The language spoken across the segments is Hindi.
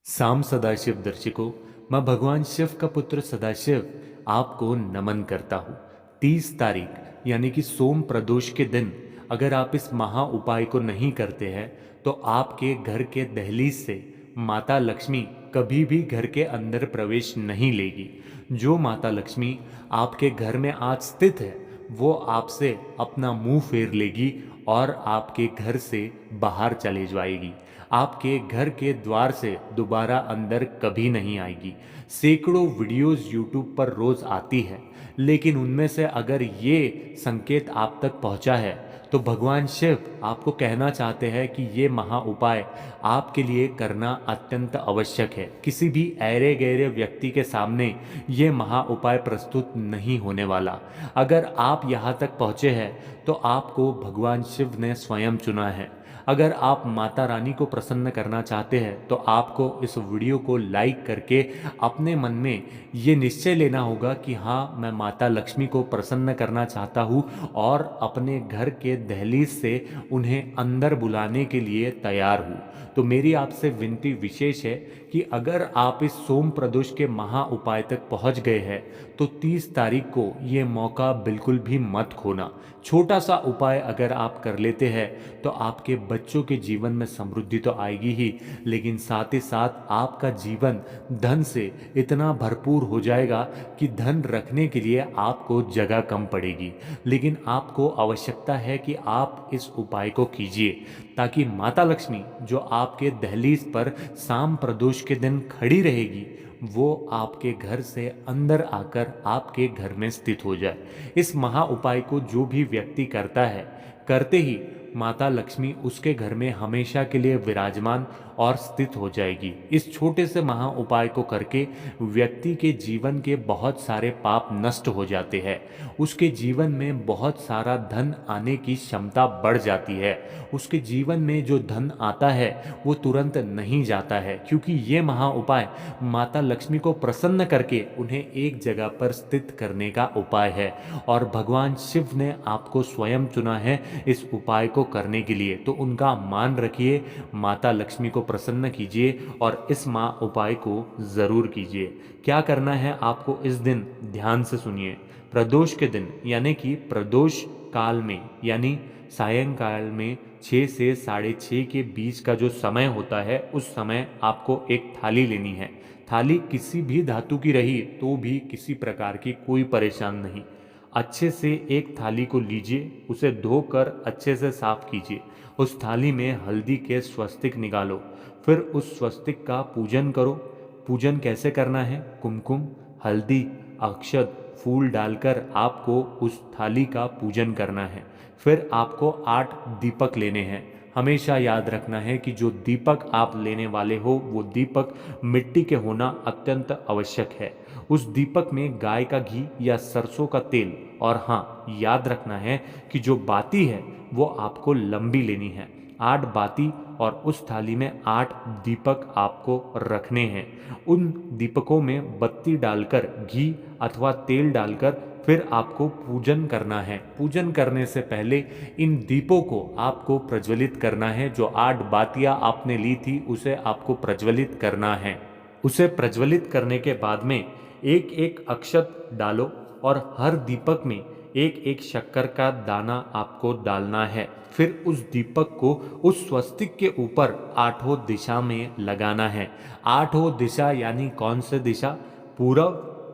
साम सदाशिव दर्शकों, मैं भगवान शिव का पुत्र सदाशिव आपको नमन करता हूँ। 30 तारीख यानी कि सोम प्रदोष के दिन अगर आप इस महा उपाय को नहीं करते हैं तो आपके घर के दहलीज से माता लक्ष्मी कभी भी घर के अंदर प्रवेश नहीं लेगी। जो माता लक्ष्मी आपके घर में आज स्थित है वो आपसे अपना मुंह फेर लेगी और आपके घर से बाहर चले जाएगी। आपके घर के द्वार से दोबारा अंदर कभी नहीं आएगी। सैकड़ों वीडियोस यूट्यूब पर रोज आती है, लेकिन उनमें से अगर ये संकेत आप तक पहुंचा है तो भगवान शिव आपको कहना चाहते हैं कि ये महा उपाय आपके लिए करना अत्यंत आवश्यक है। किसी भी ऐरे गहरे व्यक्ति के सामने ये महा उपाय प्रस्तुत नहीं होने वाला। अगर आप यहाँ तक पहुँचे हैं तो आपको भगवान शिव ने स्वयं चुना है। अगर आप माता रानी को प्रसन्न करना चाहते हैं तो आपको इस वीडियो को लाइक करके अपने मन में ये निश्चय लेना होगा कि हाँ, मैं माता लक्ष्मी को प्रसन्न करना चाहता हूँ और अपने घर के दहलीज से उन्हें अंदर बुलाने के लिए तैयार हूँ। तो मेरी आपसे विनती विशेष है कि अगर आप इस सोम प्रदोष के महा उपाय तक पहुँच गए हैं तो 30 तारीख को ये मौका बिल्कुल भी मत खोना। छोटा सा उपाय अगर आप कर लेते हैं तो आपके बच्चों के जीवन में समृद्धि तो आएगी ही, लेकिन साथ ही साथ आपका जीवन धन से इतना भरपूर हो जाएगा कि धन रखने के लिए आपको जगह कम पड़ेगी। लेकिन आपको आवश्यकता है कि आप इस उपाय को कीजिए ताकि माता लक्ष्मी जो आपके दहलीज पर शाम प्रदोष के दिन खड़ी रहेगी वो आपके घर से अंदर आकर आपके घर में स्थित हो जाए। इस महा उपाय को जो भी व्यक्ति करता है, करते ही माता लक्ष्मी उसके घर में हमेशा के लिए विराजमान और स्थित हो जाएगी। इस छोटे से महा उपाय को करके व्यक्ति के जीवन के बहुत सारे पाप नष्ट हो जाते हैं। उसके जीवन में बहुत सारा धन आने की क्षमता बढ़ जाती है। उसके जीवन में जो धन आता है वो तुरंत नहीं जाता है, क्योंकि ये महा उपाय माता लक्ष्मी को प्रसन्न करके उन्हें एक जगह पर स्थित करने का उपाय है। और भगवान शिव ने आपको स्वयं चुना है इस उपाय को करने के लिए, तो उनका मान रखिए, माता लक्ष्मी को प्रसन्न कीजिए और इस माँ उपाय को ज़रूर कीजिए। क्या करना है आपको इस दिन, ध्यान से सुनिए। प्रदोष के दिन यानी कि प्रदोष काल में यानी सायंकाल में 6 से 6:30 के बीच का जो समय होता है उस समय आपको एक थाली लेनी है। थाली किसी भी धातु की रही तो भी किसी प्रकार की कोई परेशान नहीं। अच्छे से एक थाली को लीजिए, उसे धोकर अच्छे से साफ कीजिए। उस थाली में हल्दी के स्वस्तिक निकालो, फिर उस स्वस्तिक का पूजन करो। पूजन कैसे करना है? कुमकुम, हल्दी, अक्षत, फूल डालकर आपको उस थाली का पूजन करना है। फिर आपको 8 दीपक लेने हैं। हमेशा याद रखना है कि जो दीपक आप लेने वाले हो वो दीपक मिट्टी के होना अत्यंत आवश्यक है। उस दीपक में गाय का घी या सरसों का तेल, और हाँ, याद रखना है कि जो बाती है वो आपको लंबी लेनी है। 8 बाती और उस थाली में 8 दीपक आपको रखने हैं। उन दीपकों में बत्ती डालकर, घी अथवा तेल डालकर फिर आपको पूजन करना है। पूजन करने से पहले इन दीपों को आपको प्रज्वलित करना है। जो 8 बातियां आपने ली थी उसे आपको प्रज्वलित करना है। उसे प्रज्वलित करने के बाद में एक एक अक्षत डालो और हर दीपक में एक एक शक्कर का दाना आपको डालना है। फिर उस दीपक को उस स्वस्तिक के ऊपर 8 दिशा में लगाना है। 8 दिशा यानी कौन से दिशा? पूर्व,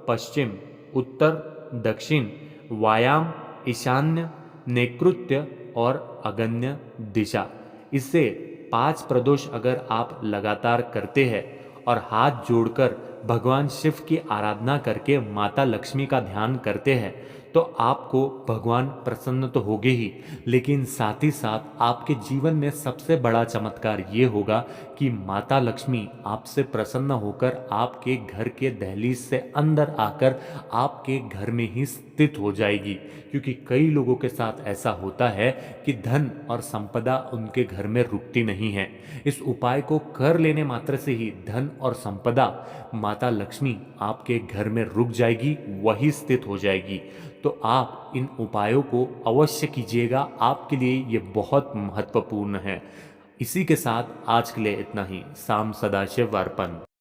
पश्चिम, उत्तर, दक्षिण, वायाम, ईशान्य, नैऋत्य और आग्नेय दिशा। इससे 5 प्रदोष अगर आप लगातार करते हैं और हाथ जोड़कर भगवान शिव की आराधना करके माता लक्ष्मी का ध्यान करते हैं तो आपको भगवान प्रसन्न तो होंगे ही, लेकिन साथ ही साथ आपके जीवन में सबसे बड़ा चमत्कार ये होगा कि माता लक्ष्मी आपसे प्रसन्न होकर आपके घर के दहलीज से अंदर आकर आपके घर में ही स्थित हो जाएगी। क्योंकि कई लोगों के साथ ऐसा होता है कि धन और संपदा उनके घर में रुकती नहीं है। इस उपाय को कर लेने मात्र से ही धन और संपदा माता लक्ष्मी आपके घर में रुक जाएगी, वही स्थित हो जाएगी। तो आप इन उपायों को अवश्य कीजिएगा, आपके लिए ये बहुत महत्वपूर्ण है। इसी के साथ आज के लिए इतना ही। साम सदाशिव अर्पण।